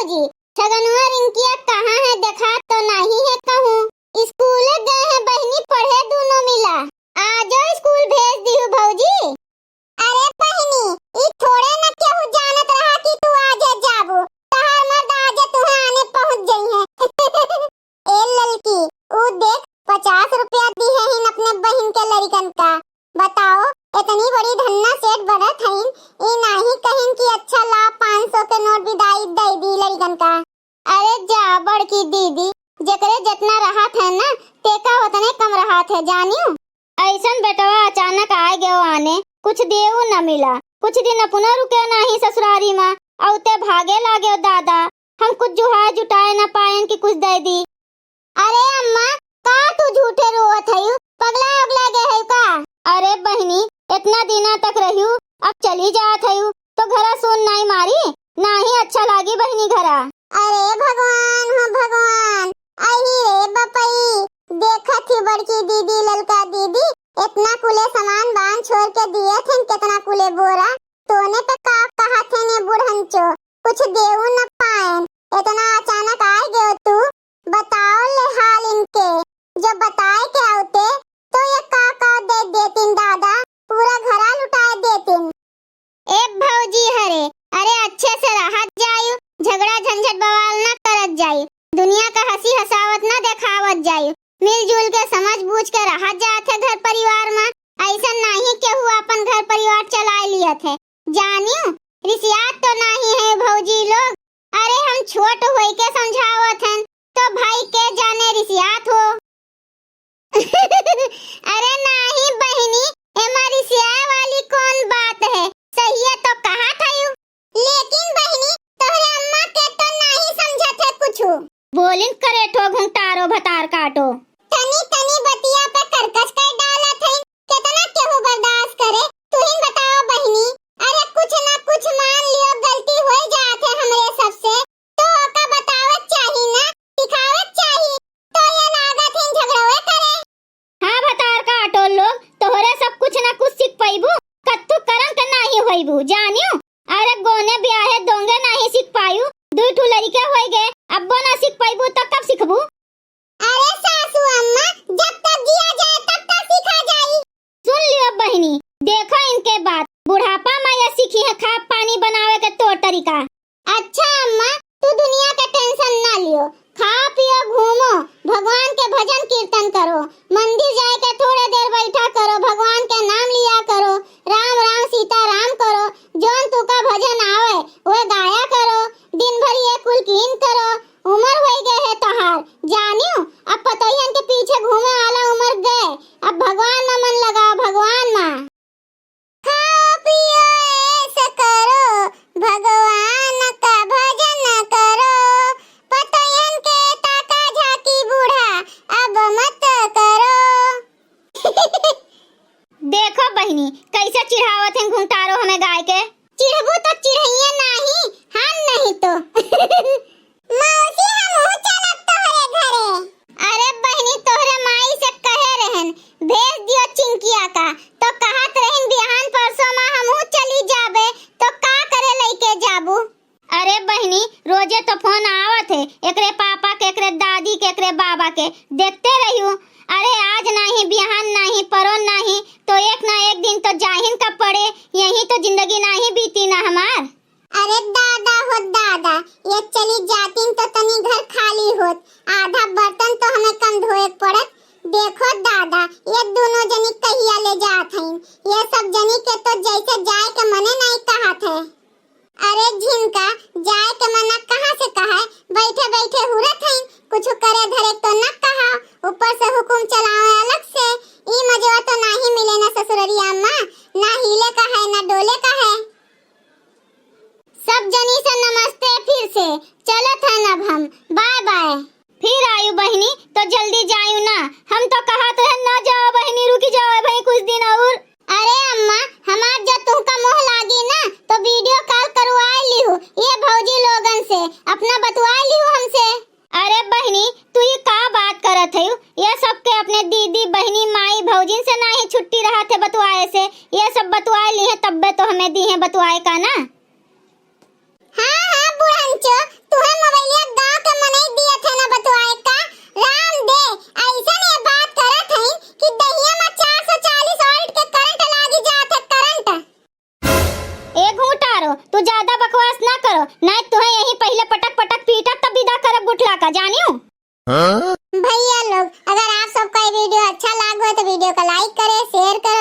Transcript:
भौजी, छगनुआ रिंकिया कहाँ है? देखा तो नहीं है कहूँ। स्कूल गए हैं बहनी पढ़े दोनों मिला। आ जाओ स्कूल भेज दी हूँ भौजी। अरे बहनी, ई थोड़े न केहू जानत रहा कि तू आजे जाबू। तहार मर्द आजे तुहे आने पहुँच गई है। ए ललकी, ऊ देख 50 रुपया दी है इन अपने बहन के लड़कन का। बताओ, इतनी बड़ी धन्ना सेठ बनत हईन, ई नाही कहिन कि अच्छा ला 500 के नोट विदाई दे दी लड़कन का। अरे जा बड़की दीदी, जेकरे जितना राहत है ना, तेका उतने कम राहत है जानियो। ऐसन बेटवा अचानक आ गयो आने, कुछ देऊ न मिला, कुछ दिन अपना रुके नहीं ससुरारी माँ, औते भागे लागे दादा। हम कुछ जुहाय जुटाए न पाएन कि कुछ दे दी। अरे अम्मा, का तू झूठे रोवत हयू? पगला उगला गए है का? अरे बहनी, इतना दिना तक रहियो, अब चली जात हयू तो घरा सोन नहीं मारी, नाही अच्छा लागी बहनी घरा। अरे भगवान हो भगवान, आई रे बपई, देखत थी बड़की दीदी ललका दीदी इतना कुले सामान बांध छोड़ के दिए थे, कितना कुले बोरा तोने पे का कहा थे ने बुढ़ंचो, कुछ देऊ न पाएन, इतना अचानक आ गयो तू। बताओ ले हाल इनके, जब बताए के आउते तो ये का दे देतीन दादा, पूरा घरा लुटाए देतीन। ए भौजी हरे, अरे अच्छे से रहत जायु, झगड़ा झंझट बवाल न करत जायु, दुनिया का हंसी हसावत न देखावत जायु, मिलजुल के समझ बूझ के रहत जात है घर परिवार में। ऐसा नहीं केहू अपन घर परिवार चला लियत है जानियो। रिसियात तो नहीं है भौजी लोग। अरे हम छोट होई के समझावत हैं तो भाई के जाने रिसियात हो। अरे नहीं बहनी, एमा रिसियाए वाली कौन बात है, सही है तो कहा था यू। लेकिन बहनी, तोहरे अम्मा के तो नहीं समझत है कुछू। बोलिन करे ठो घुंटारो भतार काटो। तनी तनी बतिया पे करकस कर डालत है, कितना केहू बर्दाश्त करे, तुहिन बताओ बहनी। अरे कुछ ना कुछ मान लियो गलती हो जात है हमरे सबसे, तो ओका बतावत चाही ना, सिखावत चाही, तो ये लागत है झगड़वे करे। हाँ भतार काटो लोग, तोहरे सब कुछ ना कुछ सीख पाइबू, कत्तू करम के नाही होइबू जानियो। अरे गोने ब्याहे दोंगे नहीं सीख पायू, दू ठू लड़के होई गए, अब्बो ना सीख पाइबू तो कब सीखबू? अरे सासू अम्मा, जब तक जिया जाए तब तक सीखा जाई। सुन लियो बहनी, देखो इनके बात, बुढ़ापा में ये सीखी है खा पानी बनावे के तौर तरीका। अच्छा अम्मा, तू दुनिया के टेंशन ना लियो, खा पियो घूमो, भगवान के भजन कीर्तन करो, मंदिर जाए के थोड़े देर बैठा करो, भगवान के नाम लिया करो, राम राम सीता राम करो, जोन तू का भजन आवे वो गाया करो, दिन भर ये कुल कीन करो। उम्र हो गए है तोहार जानियो, अब पतोहियन के पीछे घूमे वाला उम्र गए, अब भगवान में मन लगाओ, भगवान में खाओ पियो ऐसे करो, भगवान का भजन करो, पतोहियन के ताका झाकी बूढ़ा अब मत करो। देखो बहनी, कैसे चिढ़ावत हैं घुंटारो हमें गाय के। चिढ़बू तो चिढ़ैया नहीं, हम नहीं तो। मौसी हम चलब तोहरे घरे। अरे बहनी, तोहरे माई से कहे रहन भेज दियो चिंकिया का, तो कहत रहन बिहान परसों में हमहू चली जाबे, तो का करे लेके जाबू? अरे बहनी, रोजे तो फोन आवत है, एकरे पापा के, एकरे दादी के, एकरे बाबा के, देखते रहियो। अरे आज नहीं, बिहान नहीं, परो नहीं, तो एक ना एक दिन तो जाहिन का पड़े, यही तो जिंदगी नहीं बीती ना हमार। अरे दादा हो दादा, ये चली जातीन तो तनी घर खाली होत, आधा बर्तन तो हमें कम धोए पड़त। देखो दादा, ये दोनों जनी कहिया ले जात हईन, ये सब जनी के तो जैसे जाए के मने नहीं कहत है। अरे झिनका, जाए के मना कहाँ से कहा है, बैठे बैठे हुरत हईन, कुछ करे धरे तो न कहा, ऊपर से हुकुम चलावे अलग से। ई मजवा तो नहीं मिले ना ससुररिया अम्मा, ना हिले का है ना डोले का है। सब जनी से नमस्ते फिर से, चलत है अब हम, बाय बाय। फिर आयु बहनी, तो जल्दी जायू ना, हम तो कहत रहे ना जाओ बहनी, रुकी जाओ भाई कुछ दिन और। अरे अम्मा, हमार जब तुमका मोह लागी ना, तो वीडियो कॉल करवाई लिहू, ये भौजी लोगन से अपना बतवाई लिहू हमसे। अरे बहनी, तू ये का बात करत है, ये सब के अपने दीदी बहनी माई भौजिन से नहीं छुट्टी रहा थे बतवाए से, ये सब बतवाए ली है तब्बे तो हमें दी है बतवाए का ना। हाँ हाँ बुढ़ंचो, तुम्हें करो, नहीं तुम्हें यही पहले पटक पटक पीटा तब विदा करब गुठला का, जानियो। भैया लोग, अगर आप सबको ये वीडियो अच्छा लगा हो तो वीडियो को लाइक करें, शेयर करें